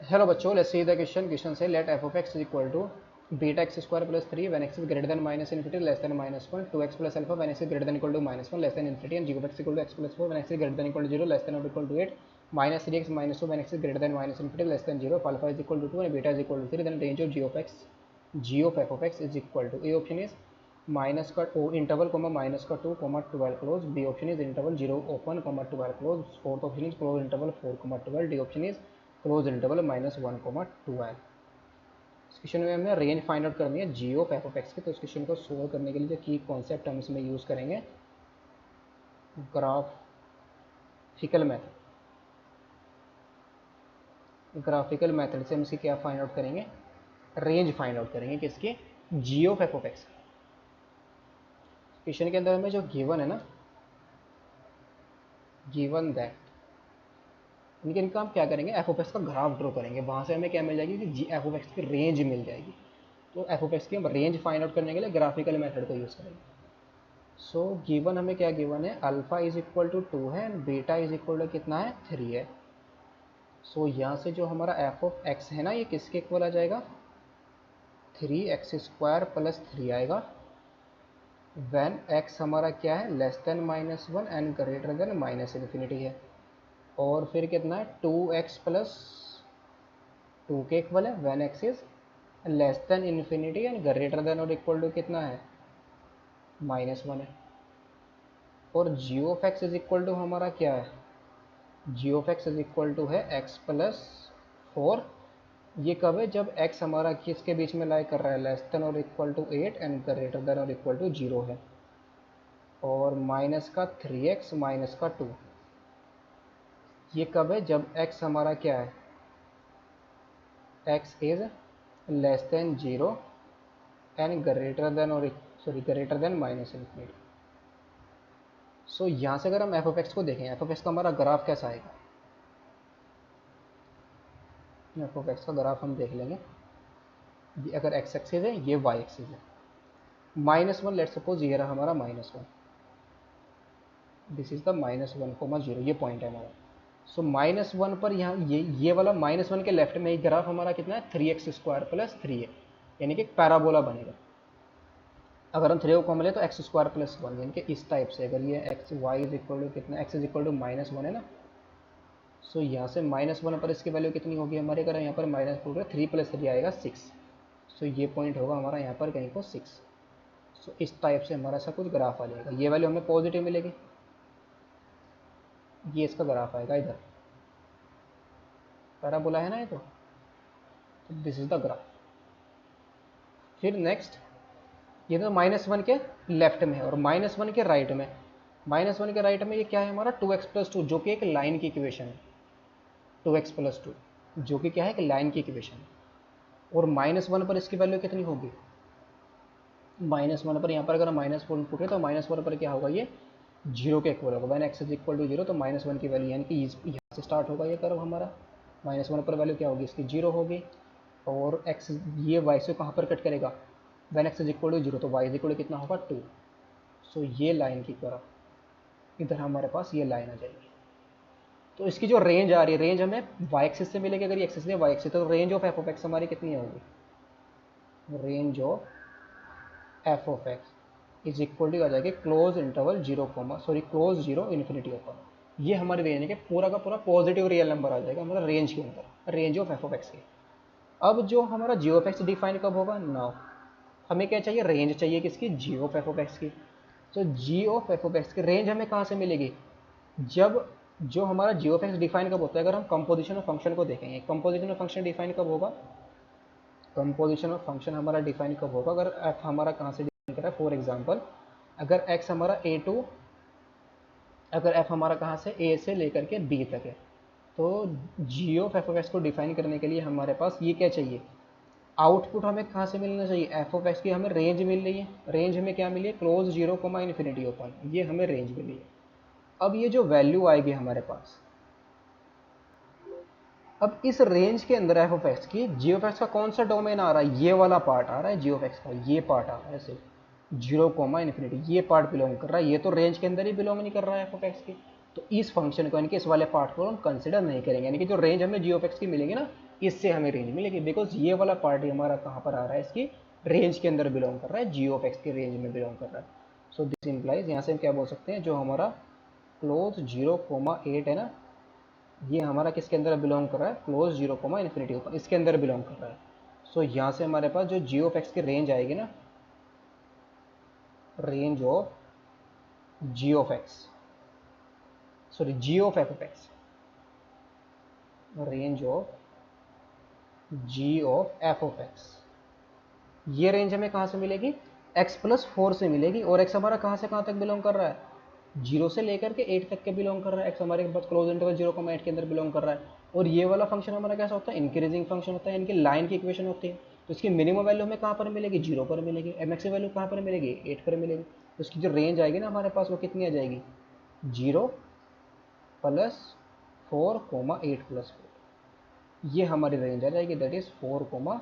Hello बच्चों, let's see the question say let f of x is equal to beta x square plus 3 when x is greater than minus infinity less than -1 2x plus alpha when x is greater than equal to -1 less than infinity and g of x equal to x plus 4 when x is greater than equal to 0 less than और equal to 8 -3x -2 when x is greater than minus infinity less than 0 alpha is equal to 2 and beta is equal to 3 then range of g of f of x is equal to A option is minus का o interval comma minus का 2 comma 12 close, B option is interval 0 open comma 12 close, fourth option is close interval 4 comma 12, D option is close interval -1 comma 12। इस question में हमें range find out करनी है g of f of x की। तो इस question को solve करने के लिए जो की कॉन्सेप्ट हम इसमें यूज़ करेंगे ग्राफिकल मेथड से हम इसकी क्या फाइंड आउट करेंगे, रेंज फाइंड आउट करेंगे किसके, g of f of x. Question के अंदर हमें जो गिवन है ना, गिवन दैट इनका हम क्या करेंगे, एफ ऑफ एक्स का ग्राफ ड्रॉ करेंगे। वहाँ से हमें क्या मिल जाएगी कि जी एफ ऑफ एक्स की रेंज मिल जाएगी। तो एफ ऑफ एक्स की हम रेंज फाइंड आउट करने के लिए ग्राफिकल मेथड को यूज़ करेंगे। सो गिवन हमें क्या गिवन है, अल्फा इज इक्वल टू 2 है and beta is equal to कितना है, 3 है। सो यहाँ से जो हमारा एफ ऑफ एक्स है ना, ये किसके इक्वल आ जाएगा, 3x² प्लस 3 आएगा व्हेन x हमारा क्या है, less than -1 and greater than minus infinity है। और फिर कितना है, 2x प्लस 2 के इक्वल है when x is less than infinity and greater than और इक्वल टू कितना है, -1 है। और g of x is equal to हमारा क्या है, g of x is equal to है x प्लस 4। ये कब है, जब x हमारा किसके बीच में लाई कर रहा है, लेस देन और equal to 8 and greater than और इक्वल टू 0 है। और माइनस का 3x माइनस का 2, ये कब है, जब x हमारा क्या है, x is less than 0 and greater than और ग्रेटर देन माइनस इन्फिनिटी। सो यहाँ से अगर हम एफ ऑफ एक्स को देखें, एफ ऑफ एक्स का हमारा ग्राफ कैसा आएगा, एफ ऑफ एक्स का ग्राफ हम देख लेंगे। ये अगर एक्स एक्सिस है, ये वाई एक्सिस है। -1 लेट सपोज ये रहा हमारा -1, दिस इज द -1, 0 ये पॉइंट है हमारा। सो -1 पर यहाँ ये वाला -1 के लेफ्ट में ग्राफ हमारा कितना है, 3x² प्लस 3 है, यानी कि एक पैराबोला बनेगा। अगर हम 3 को कॉमन ले तो x² प्लस 1, यानी कि इस टाइप से। अगर ये x y is equal to कितना, x इज इक्वल टू -1 है ना, सो यहाँ से -1 पर इसकी वैल्यू कितनी होगी हमारे, अगर यहाँ पर -4 है, 3 प्लस 3 आएगा 6। सो ये पॉइंट होगा हमारा यहाँ पर कहीं को 6। सो इस टाइप से हमारा ऐसा कुछ ग्राफ आ जाएगा। ये वैल्यू हमें पॉजिटिव मिलेगी, ये इसका ग्राफ आएगा इधर, पैराबोला है ना ये, तो दिस इज द ग्राफ। फिर नेक्स्ट, ये तो -1 के लेफ्ट में है और -1 के राइट में, -1 के राइट में ये क्या है हमारा, 2x प्लस 2, जो कि एक लाइन की इक्वेशन है। 2x प्लस 2 जो कि क्या है, एक लाइन की इक्वेशन है। और -1 पर इसकी वैल्यू कितनी होगी, -1 पर यहाँ पर अगर -4 पुट है तो -1 पर क्या होगा, ये 0 के इक्वल होगा। When x is equal to 0, तो -1 की वैल्यू, यानी कि यहाँ से स्टार्ट होगा ये कर्व हमारा। -1 पर वैल्यू क्या होगी, इसकी 0 होगी। और x ये y से कहाँ पर कट करेगा, when x is equal to 0, तो y इज इक्वल टू कितना होगा, 2। सो ये लाइन की तरफ इधर हमारे पास ये लाइन आ जाएगी। तो इसकी जो रेंज आ रही है, रेंज हमें y एक्सिस से मिलेगी। अगर ये एक्सिस है y एक्सिस, तो range of f of x हमारी कितनी होगी, range of f of x is equal to आ जाएगी close interval 0 close 0 infinity open. ये हमारी रेंज है कि पूरा का पूरा पॉजिटिव रियल नंबर आ जाएगा हमारा रेंज के अंदर, range of f of x की। अब जो हमारा जी ऑफ एक्स डिफाइन कब होगा, नाउ हमें क्या चाहिए, रेंज चाहिए किसकी, जी ऑफ एफ ऑफ एक्स की। तो जी ऑफ एफ ऑफ एक्स की रेंज हमें कहाँ से मिलेगी, जब जो हमारा जी ऑफ एक्स डिफाइन कब होता है, अगर हम कंपोजिशन ऑफ फंक्शन को देखेंगे, कंपोजिशन ऑफ फंक्शन डिफाइन कब होगा, कंपोजिशन ऑफ फंक्शन हमारा डिफाइन कब होगा, अगर एफ हमारा कहाँ से डिफाइन कर रहा है। फॉर एग्जांपल, अगर एक्स हमारा a2, अगर एफ हमारा कहाँ से a से लेकर के b तक है, तो जी ऑफ एफ ऑफ एक्स को डिफाइन करने के लिए हमारे पास ये क्या चाहिए, आउटपुट हमें कहाँ से मिलना चाहिए, एफ ऑफ एक्स की हमें रेंज मिल रही है। रेंज हमें क्या मिली है, क्लोज 0 इन्फिनिटी ओपन, ये हमें रेंज मिली है। अब ये जो वैल्यू आएगी हमारे पास, अब इस रेंज के अंदर एफ ऑफ एक्स की, जी ऑफ एक्स का कौन सा डोमेन आ रहा है, ये वाला पार्ट आ रहा है जी ऑफ एक्स का, ये पार्ट आ रहा है सिर्फ 0 इन्फिनिटी, ये पार्ट बिलोंग कर रहा है। ये तो रेंज के अंदर ही बिलोंग नहीं कर रहा है एफ ऑफ एक्स की। तो इस फंक्शन को, यानी कि इस वाले पार्ट को हम कंसिडर नहीं करेंगे, यानी कि जो रेंज हमें जी ऑफ एक्स की मिलेगी ना, इससे हमें रेंज मिलेगी, बिकॉज ये वाला पार्ट ही हमारा कहाँ पर आ रहा है, इसकी रेंज के अंदर बिलोंग कर रहा है, जी ऑफ एक्स के रेंज में बिलोंग कर रहा है। सो दिस इम्प्लाइज, यहाँ से हम क्या बोल सकते हैं, जो हमारा क्लोज 0,8 है ना, ये हमारा किसके अंदर बिलोंग कर रहा है, क्लोज 0,∞, इसके अंदर बिलोंग कर रहा है। सो यहाँ से हमारे पास जो जी ऑफ एक्स की रेंज आएगी ना, range of g of x, sorry g of f of x, range of g of f of x, ये रेंज हमें कहाँ से मिलेगी, x+4 से मिलेगी। और x हमारा कहाँ से कहाँ तक बिलोंग कर रहा है, 0 से लेकर के 8 तक के बिलोंग कर रहा है। x हमारे पास क्लोज इंटरवल 0,8 के अंदर बिलोंग कर रहा है। और ये वाला फंक्शन हमारा कैसा होता है, इंक्रीजिंग फंक्शन होता है, इनकी लाइन की इक्वेशन होती है। तो इसकी मिनिमम वैल्यू हमें कहाँ पर मिलेगी, 0 पर मिलेगी। mx की वैल्यू कहाँ पर मिलेगी, 8 पर मिलेगी। तो इसकी जो रेंज आएगी ना हमारे पास, वो कितनी आ जाएगी, 0 + 4,8+4, ये हमारी रेंज आ जाएगी, दैट इज 4,2।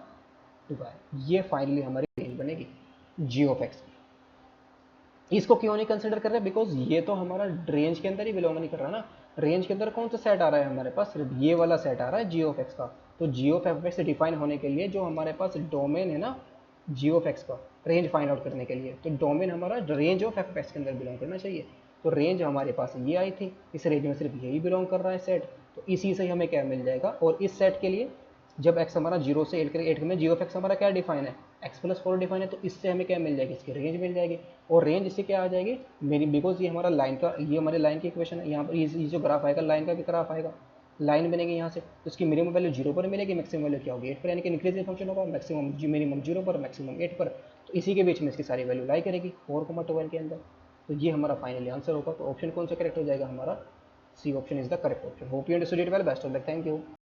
ये फाइनली हमारी रेंज बनेगी जी ऑफ एक्स की। इसको क्यों नहीं कंसिडर कर रहे, बिकॉज ये तो हमारा रेंज के अंदर ही बिलोंग नहीं कर रहा ना। रेंज के अंदर कौन सा सेट आ रहा है हमारे पास, सिर्फ ये वाला सेट आ रहा है जी ऑफ एक्स का। तो जी ऑफ एफ एक्स से डिफाइन होने के लिए जो हमारे पास डोमेन है ना जी ऑफ एक्स का, रेंज फाइंड आउट करने के लिए, तो डोमेन हमारा रेंज ऑफ एफ एक्स के अंदर बिलोंग करना चाहिए। तो रेंज हमारे पास ये आई थी, इस रेंज में सिर्फ यही बिलोंग कर रहा है सेट, तो इसी से हमें क्या मिल जाएगा। और इस सेट के लिए जब x हमारा 0 से 8 में जी ऑफ एक्स हमारा क्या डिफाइन है, x+4 डिफाइन है, तो इससे हमें क्या मिल जाएगी, इसकी रेंज मिल जाएगी। और रेंज इससे क्या आ जाएगी मेरी, बिकॉज ये हमारा लाइन का, ये हमारे लाइन की इक्वेशन है। यहाँ पर ये जो ग्राफ आएगा लाइन का भी ग्राफ आएगा, लाइन बनेगी यहाँ से, तो इसकी मिनिमम वैल्यू 0 पर मिलेगी, मैक्सिमम वैल्यू क्या होगी 8 पर, यानी कि इंक्रीजिंग फंक्शन होगा, मैक्सिमम मिनिमम 0 पर, मैक्सिमम 8 पर। तो इसी के बीच में इसकी सारी वैल्यू लाई करेगी 4,12 के अंदर। तो ये हमारा फाइनली आंसर होगा। तो ऑप्शन कौन सा करेक्ट हो जाएगा हमारा, c option is the correct option. Hope you understood it well, best of luck, thank you.